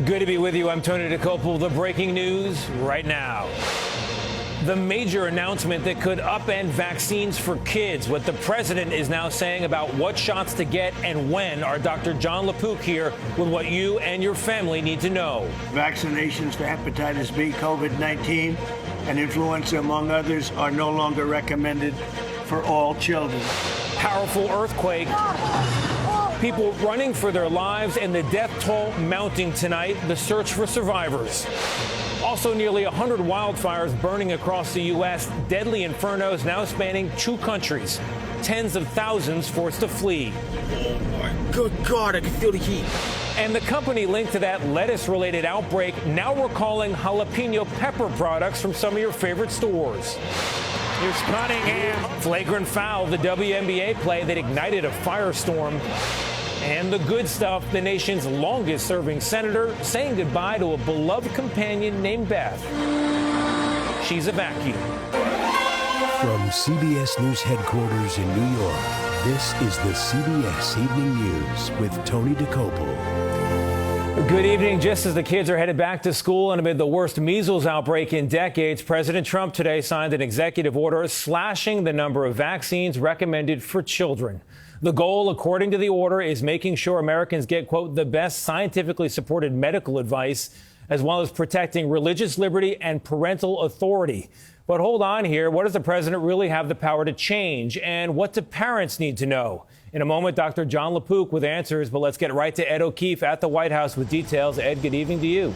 Good to be with you. I'm Tony DeCopel. The breaking news right now. The major announcement that could upend vaccines for kids. What the president is now saying about what shots to get and when. Our Dr. John LaPook here with what you and your family need to know. Vaccinations for hepatitis B, COVID-19, and influenza, among others, are no longer recommended for all children. Powerful earthquake. People running for their lives and the death toll mounting tonight. The search for survivors. Also, nearly 100 wildfires burning across the U.S. Deadly infernos now spanning 2 countries. Tens of thousands forced to flee. Oh, my good God, I can feel the heat. And the company linked to that lettuce-related outbreak now recalling jalapeno pepper products from some of your favorite stores. Here's Cunningham. Flagrant foul, the WNBA play that ignited a firestorm. And the good stuff, the nation's longest-serving senator saying goodbye to a beloved companion named Beth. She's a vacuum. From CBS News headquarters in New York, this is the CBS Evening News with Tony DeCopel. Good evening. Just as the kids are headed back to school and amid the worst measles outbreak in decades, President Trump today signed an executive order slashing the number of vaccines recommended for children. The goal, according to the order, is making sure Americans get, quote, the best scientifically supported medical advice, as well as protecting religious liberty and parental authority. But hold on here. What does the president really have the power to change? And what do parents need to know? In a moment, Dr. John LaPook with answers, but let's get right to Ed O'Keefe at the White House with details. Ed, good evening to you.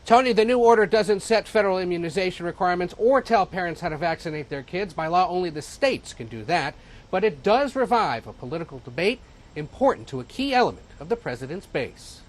Tony, the new order doesn't set federal immunization requirements or tell parents how to vaccinate their kids. By law, only the states can do that. But it does revive a political debate important to a key element of the president's base.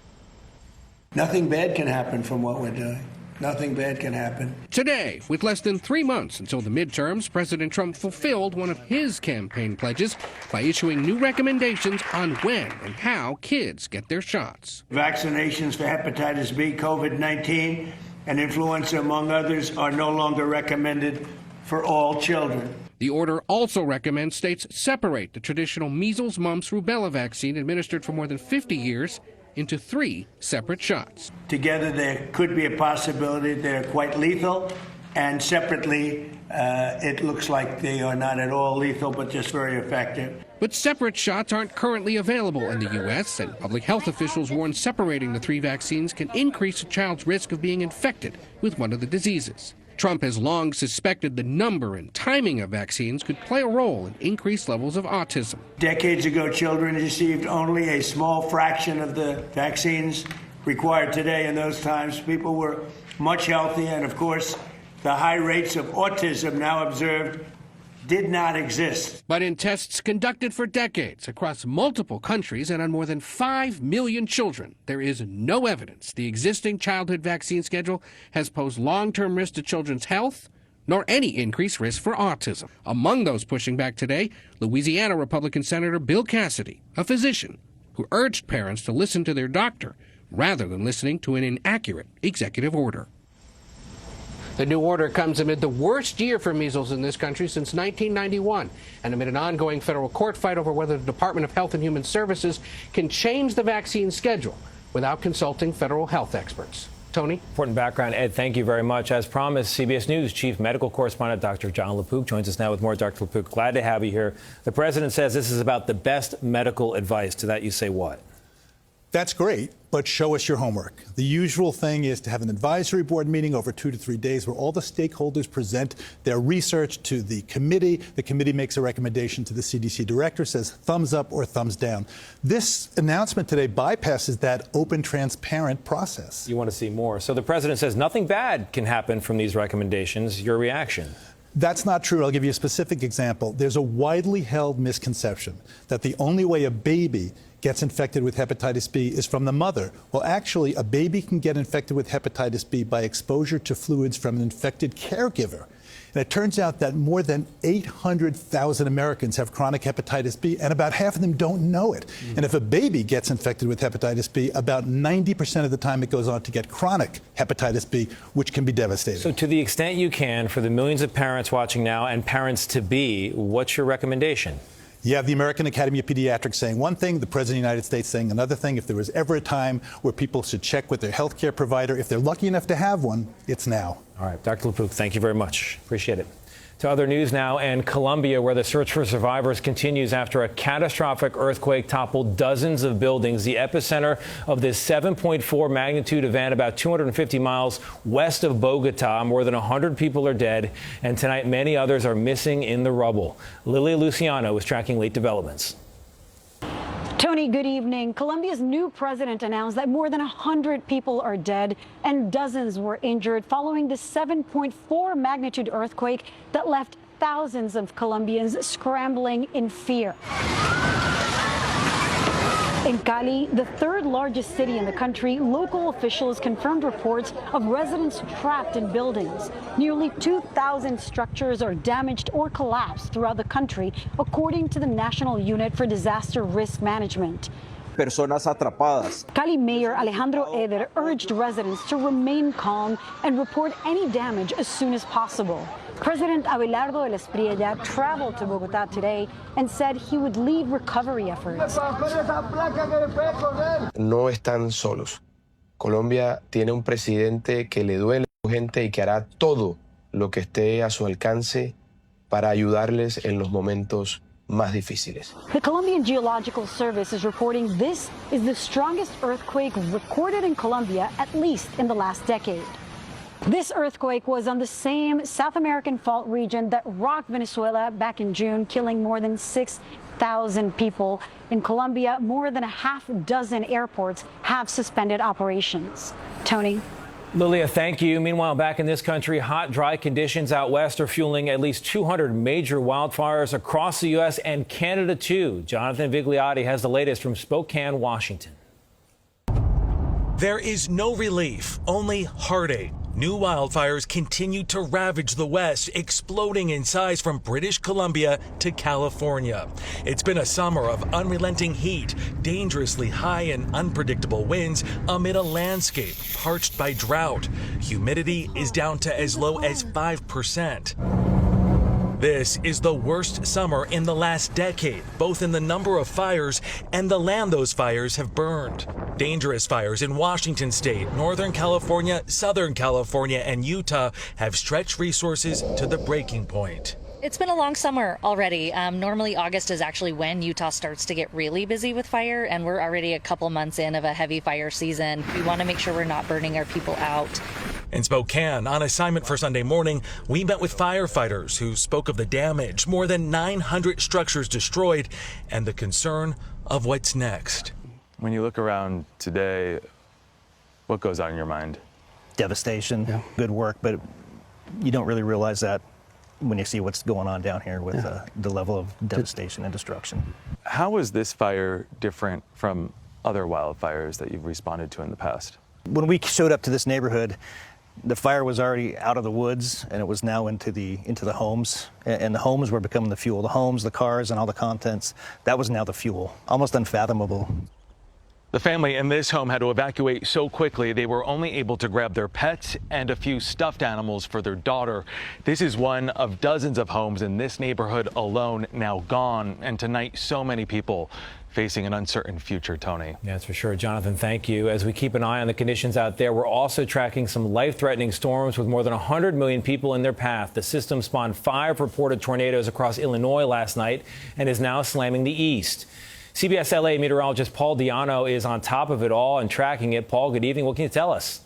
Nothing bad can happen from what we're doing. Nothing bad can happen. Today, with less than 3 months until the midterms, President Trump fulfilled one of his campaign pledges by issuing new recommendations on when and how kids get their shots. Vaccinations for hepatitis B, COVID-19, and influenza, among others, are no longer recommended for all children. The order also recommends states separate the traditional measles, mumps, rubella vaccine administered for more than 50 years into 3 separate shots. Together, there could be a possibility they're quite lethal, and separately, it looks like they are not at all lethal, but just very effective. But separate shots aren't currently available in the U.S., and public health officials warn separating the 3 vaccines can increase a child's risk of being infected with one of the diseases. Trump has long suspected the number and timing of vaccines could play a role in increased levels of autism. Decades ago, children received only a small fraction of the vaccines required today. In those times, people were much healthier, and of course, the high rates of autism now observed did not exist. But in tests conducted for decades across multiple countries and on more than 5 million children, there is no evidence the existing childhood vaccine schedule has posed long-term risk to children's health, nor any increased risk for autism. Among those pushing back today, Louisiana Republican Senator Bill Cassidy, a physician who urged parents to listen to their doctor rather than listening to an inaccurate executive order. The new order comes amid the worst year for measles in this country since 1991, and amid an ongoing federal court fight over whether the Department of Health and Human Services can change the vaccine schedule without consulting federal health experts. Tony? Important background, Ed. Thank you very much. As promised, CBS News Chief Medical Correspondent Dr. John LaPook joins us now with more. Dr. LaPook, glad to have you here. The president says this is about the best medical advice. To that you say what? That's great, but show us your homework. The usual thing is to have an advisory board meeting over 2 to 3 days where all the stakeholders present their research to the committee. The committee makes a recommendation to the CDC director, says thumbs up or thumbs down. This announcement today bypasses that open, transparent process. You want to see more. So the president says nothing bad can happen from these recommendations. Your reaction? That's not true. I'll give you a specific example. There's a widely held misconception that the only way a baby gets infected with hepatitis B is from the mother. Well, actually, a baby can get infected with hepatitis B by exposure to fluids from an infected caregiver. And it turns out that more than 800,000 Americans have chronic hepatitis B, and about half of them don't know it. And if a baby gets infected with hepatitis B, about 90% of the time it goes on to get chronic hepatitis B, which can be devastating. So to the extent you can, for the millions of parents watching now and parents-to-be, what's your recommendation? You have the American Academy of Pediatrics saying one thing, the President of the United States saying another thing. If there was ever a time where people should check with their health care provider, if they're lucky enough to have one, it's now. All right, Dr. LaPook, thank you very much. Appreciate it. To other news now, and Colombia, where the search for survivors continues after a catastrophic earthquake toppled dozens of buildings. The epicenter of this 7.4 magnitude event about 250 miles west of Bogota. More than 100 people are dead, and tonight many others are missing in the rubble. Lilia Luciano is tracking late developments. Tony, good evening. Colombia's new president announced that more than 100 people are dead and dozens were injured following the 7.4 magnitude earthquake that left thousands of Colombians scrambling in fear. In Cali, the third largest city in the country, local officials confirmed reports of residents trapped in buildings. Nearly 2,000 structures are damaged or collapsed throughout the country, according to the National Unit for Disaster Risk Management. Personas atrapadas. Cali Mayor Alejandro Eder urged residents to remain calm and report any damage as soon as possible. President Abelardo de Espriella traveled to Bogotá today and said he would lead recovery efforts. No están solos. Colombia tiene un presidente que le duele a su gente y que hará todo lo que esté a su alcance para ayudarles en los momentos más difíciles. The Colombian Geological Service is reporting this is the strongest earthquake recorded in Colombia, at least in the last decade. This earthquake was on the same South American fault region that rocked Venezuela back in June, killing more than 6,000 people. In Colombia, more than a half dozen airports have suspended operations. Tony. Lilia, thank you. Meanwhile, back in this country, hot, dry conditions out west are fueling at least 200 major wildfires across the U.S. and Canada, too. Jonathan Vigliotti has the latest from Spokane, Washington. There is no relief, only heartache. New wildfires continue to ravage the West, exploding in size from British Columbia to California. It's been a summer of unrelenting heat, dangerously high and unpredictable winds amid a landscape parched by drought. Humidity is down to as low as 5%. This is the worst summer in the last decade, both in the number of fires and the land those fires have burned. Dangerous fires in Washington state, Northern California, Southern California, and Utah have stretched resources to the breaking point. It's been a long summer already. Normally August is actually when Utah starts to get really busy with fire, and we're already a couple months in of a heavy fire season. We want to make sure we're not burning our people out. In Spokane, on assignment for Sunday morning, we met with firefighters who spoke of the damage, more than 900 structures destroyed, and the concern of what's next. When you look around today, what goes on in your mind? Devastation, good work, but you don't really realize that when you see what's going on down here with the level of devastation and destruction. How is this fire different from other wildfires that you've responded to in the past? When we showed up to this neighborhood, the fire was already out of the woods, and it was now into the homes, and the homes were becoming the fuel. The homes, the cars, and all the contents, that was now the fuel. Almost unfathomable. The family in this home had to evacuate so quickly they were only able to grab their pets and a few stuffed animals for their daughter. This is one of dozens of homes in this neighborhood alone now gone, and tonight so many people facing an uncertain future, Tony. That's for sure. Jonathan, thank you. As we keep an eye on the conditions out there, we're also tracking some life-threatening storms with more than 100 million people in their path. The system spawned 5 reported tornadoes across Illinois last night and is now slamming the east. CBS LA meteorologist Paul Diano is on top of it all and tracking it. Paul, good evening. What can you tell us?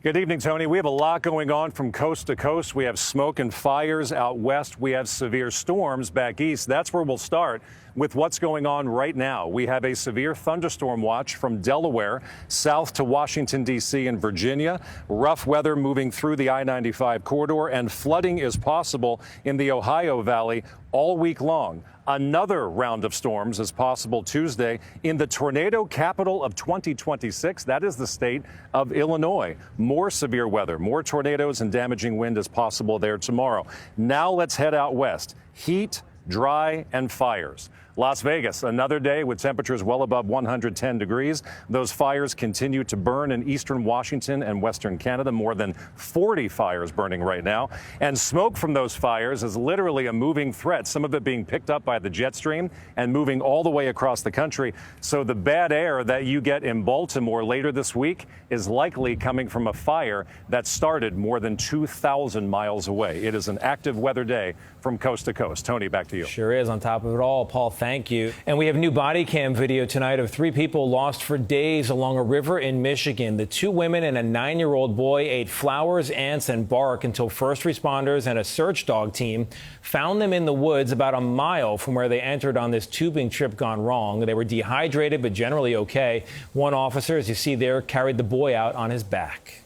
Good evening, Tony. We have a lot going on from coast to coast. We have smoke and fires out west. We have severe storms back east. That's where we'll start with what's going on right now. We have a severe thunderstorm watch from Delaware south to Washington, D.C. and Virginia. Rough weather moving through the I-95 corridor, and flooding is possible in the Ohio Valley all week long. Another round of storms is possible Tuesday in the tornado capital of 2026. That is the state of Illinois. More severe weather, more tornadoes and damaging wind is possible there tomorrow. Now let's head out west. Heat, dry, and fires. Las Vegas, another day with temperatures well above 110 degrees. Those fires continue to burn in eastern Washington and western Canada. More than 40 fires burning right now. And smoke from those fires is literally a moving threat, some of it being picked up by the jet stream and moving all the way across the country. So the bad air that you get in Baltimore later this week is likely coming from a fire that started more than 2,000 miles away. It is an active weather day from coast to coast. Tony, back to you. Sure is. On top of it all, Paul, thank you. And we have new body cam video tonight of 3 people lost for days along a river in Michigan. The 2 women and a 9-year-old boy ate flowers, ants, and bark until first responders and a search dog team found them in the woods about a mile from where they entered on this tubing trip gone wrong. They were dehydrated but generally okay. One officer, as you see there, carried the boy out on his back.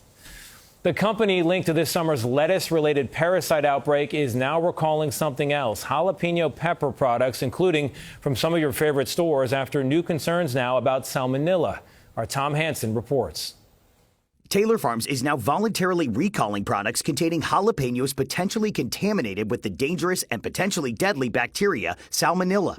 The company linked to this summer's lettuce-related parasite outbreak is now recalling something else, jalapeno pepper products, including from some of your favorite stores, after new concerns now about salmonella. Our Tom Hansen reports. Taylor Farms is now voluntarily recalling products containing jalapenos potentially contaminated with the dangerous and potentially deadly bacteria salmonella.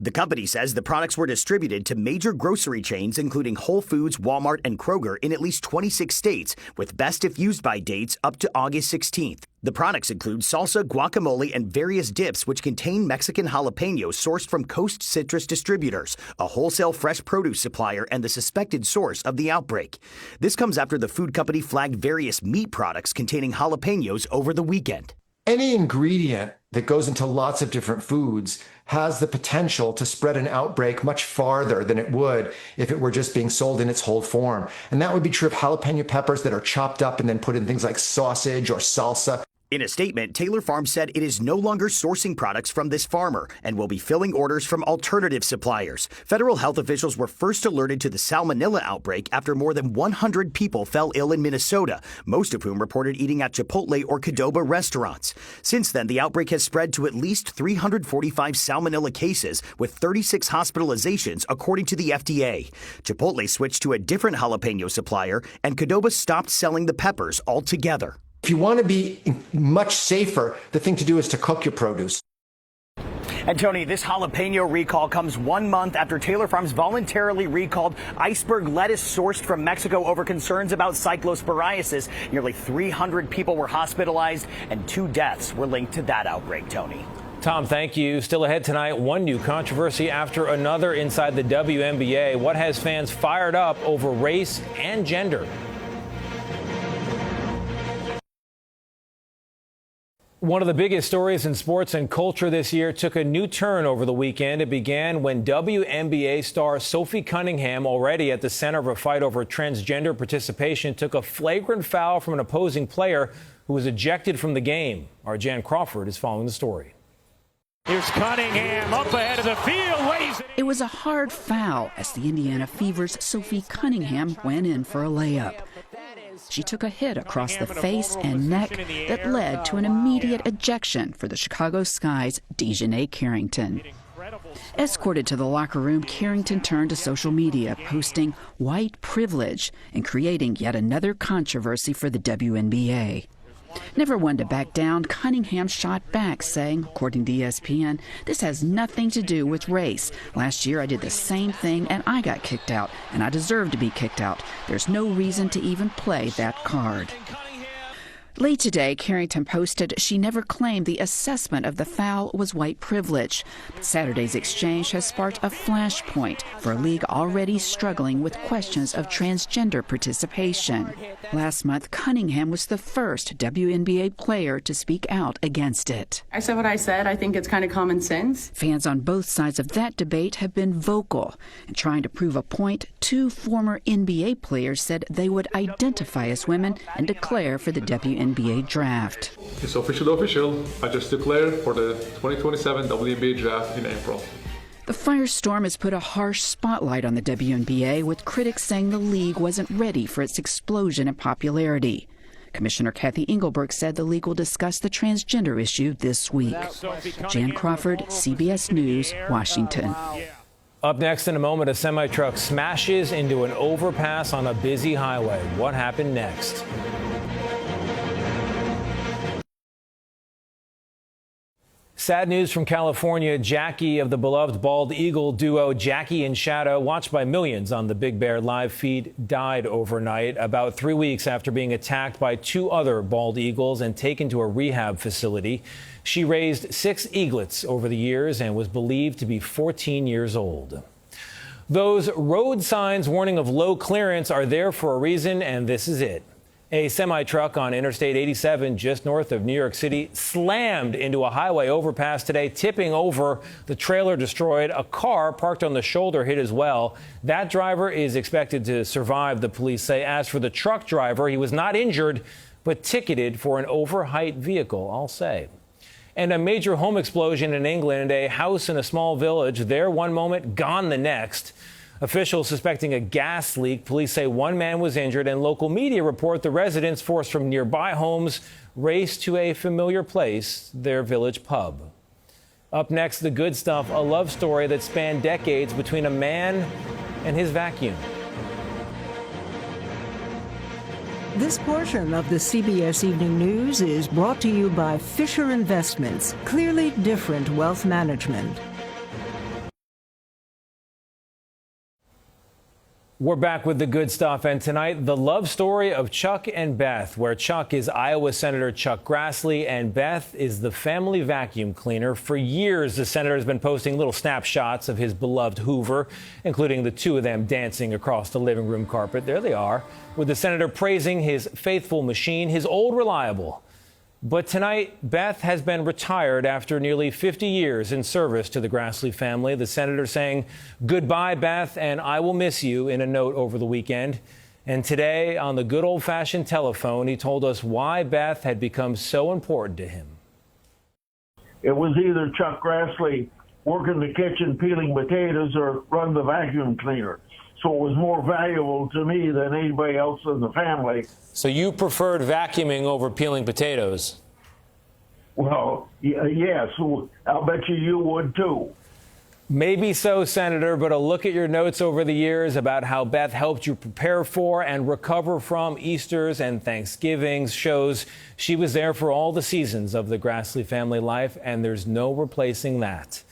The company says the products were distributed to major grocery chains, including Whole Foods, Walmart, and Kroger in at least 26 states, with best if used by dates up to August 16th. The products include salsa, guacamole, and various dips which contain Mexican jalapenos sourced from Coast Citrus Distributors, a wholesale fresh produce supplier and the suspected source of the outbreak. This comes after the food company flagged various meat products containing jalapenos over the weekend. Any ingredient that goes into lots of different foods has the potential to spread an outbreak much farther than it would if it were just being sold in its whole form. And that would be true of jalapeno peppers that are chopped up and then put in things like sausage or salsa. In a statement, Taylor Farms said it is no longer sourcing products from this farmer and will be filling orders from alternative suppliers. Federal health officials were first alerted to the salmonella outbreak after more than 100 people fell ill in Minnesota, most of whom reported eating at Chipotle or Qdoba restaurants. Since then, the outbreak has spread to at least 345 salmonella cases, with 36 hospitalizations, according to the FDA. Chipotle switched to a different jalapeno supplier, and Qdoba stopped selling the peppers altogether. If you want to be much safer, the thing to do is to cook your produce. And Tony, this jalapeno recall comes 1 month after Taylor Farms voluntarily recalled iceberg lettuce sourced from Mexico over concerns about cyclosporiasis. Nearly 300 people were hospitalized and 2 deaths were linked to that outbreak, Tony. Tom, thank you. Still ahead tonight, one new controversy after another inside the WNBA. What has fans fired up over race and gender? One of the biggest stories in sports and culture this year took a new turn over the weekend. It began when WNBA star Sophie Cunningham, already at the center of a fight over transgender participation, took a flagrant foul from an opposing player who was ejected from the game. Our Jan Crawford is following the story. Here's Cunningham up ahead of the field. Weighs it was a hard foul as the Indiana Fever's Sophie Cunningham went in for a layup. She took a hit across the face and neck that led to an immediate ejection for the Chicago Sky's Dejanay Carrington. Escorted to the locker room, Carrington turned to social media, posting white privilege and creating yet another controversy for the WNBA. Never one to back down, Cunningham shot back, saying, according to ESPN, "This has nothing to do with race. Last year I did the same thing and I got kicked out, and I deserve to be kicked out. There's no reason to even play that card." Late today, Carrington posted she never claimed the assessment of the foul was white privilege. But Saturday's exchange has sparked a flashpoint for a league already struggling with questions of transgender participation. Last month, Cunningham was the first WNBA player to speak out against it. I said what I said. I think it's kind of common sense. Fans on both sides of that debate have been vocal. In trying to prove a point, 2 former NBA players said they would identify as women and declare for the WNBA draft. It's official. I just declared for the 2027 WNBA draft in April. The firestorm has put a harsh spotlight on the WNBA, with critics saying the league wasn't ready for its explosion in popularity. Commissioner Kathy Engelberg said the league will discuss the transgender issue this week. Jan Crawford, CBS News, Washington. Up next in a moment, a semi-truck smashes into an overpass on a busy highway. What happened next? Sad news from California. Jackie of the beloved bald eagle duo Jackie and Shadow, watched by millions on the Big Bear live feed, died overnight about 3 weeks after being attacked by 2 other bald eagles and taken to a rehab facility. She raised 6 eaglets over the years and was believed to be 14 years old. Those road signs warning of low clearance are there for a reason, and this is it. A semi-truck on Interstate 87 just north of New York City slammed into a highway overpass today, tipping over. The trailer destroyed. A car parked on the shoulder hit as well. That driver is expected to survive, the police say. As for the truck driver, he was not injured, but ticketed for an overheight vehicle, I'll say. And a major home explosion in England, a house in a small village, there one moment, gone the next. Officials suspecting a gas leak. Police say 1 man was injured, and local media report the residents forced from nearby homes raced to a familiar place, their village pub. Up next, the good stuff, a love story that spanned decades between a man and his vacuum. This portion of the CBS Evening News is brought to you by Fisher Investments, clearly different wealth management. We're back with the good stuff, and tonight, the love story of Chuck and Beth, where Chuck is Iowa Senator Chuck Grassley and Beth is the family vacuum cleaner. For years, the senator has been posting little snapshots of his beloved Hoover, including the 2 of them dancing across the living room carpet. There they are, with the senator praising his faithful machine, his old reliable. But tonight, Beth has been retired after nearly 50 years in service to the Grassley family. The senator saying, "Goodbye, Beth, and I will miss you," in a note over the weekend. And today, on the good old-fashioned telephone, he told us why Beth had become so important to him. It was either Chuck Grassley working the kitchen peeling potatoes or run the vacuum cleaner. So it was more valuable to me than anybody else in the family. So you preferred vacuuming over peeling potatoes? Well, yes. I'll bet you would, too. Maybe so, Senator, but a look at your notes over the years about how Beth helped you prepare for and recover from Easters and Thanksgivings shows she was there for all the seasons of the Grassley family life, and there's no replacing that.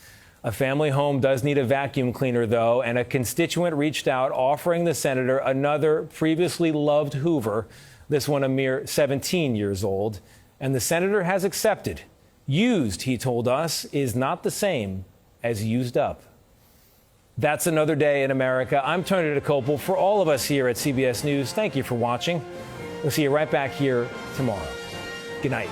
A family home does need a vacuum cleaner, though, and a constituent reached out offering the senator another previously loved Hoover, this one a mere 17 years old, and the senator has accepted. Used, he told us, is not the same as used up. That's another day in America. I'm Tony DeCopel. For all of us here at CBS News, thank you for watching. We'll see you right back here tomorrow. Good night.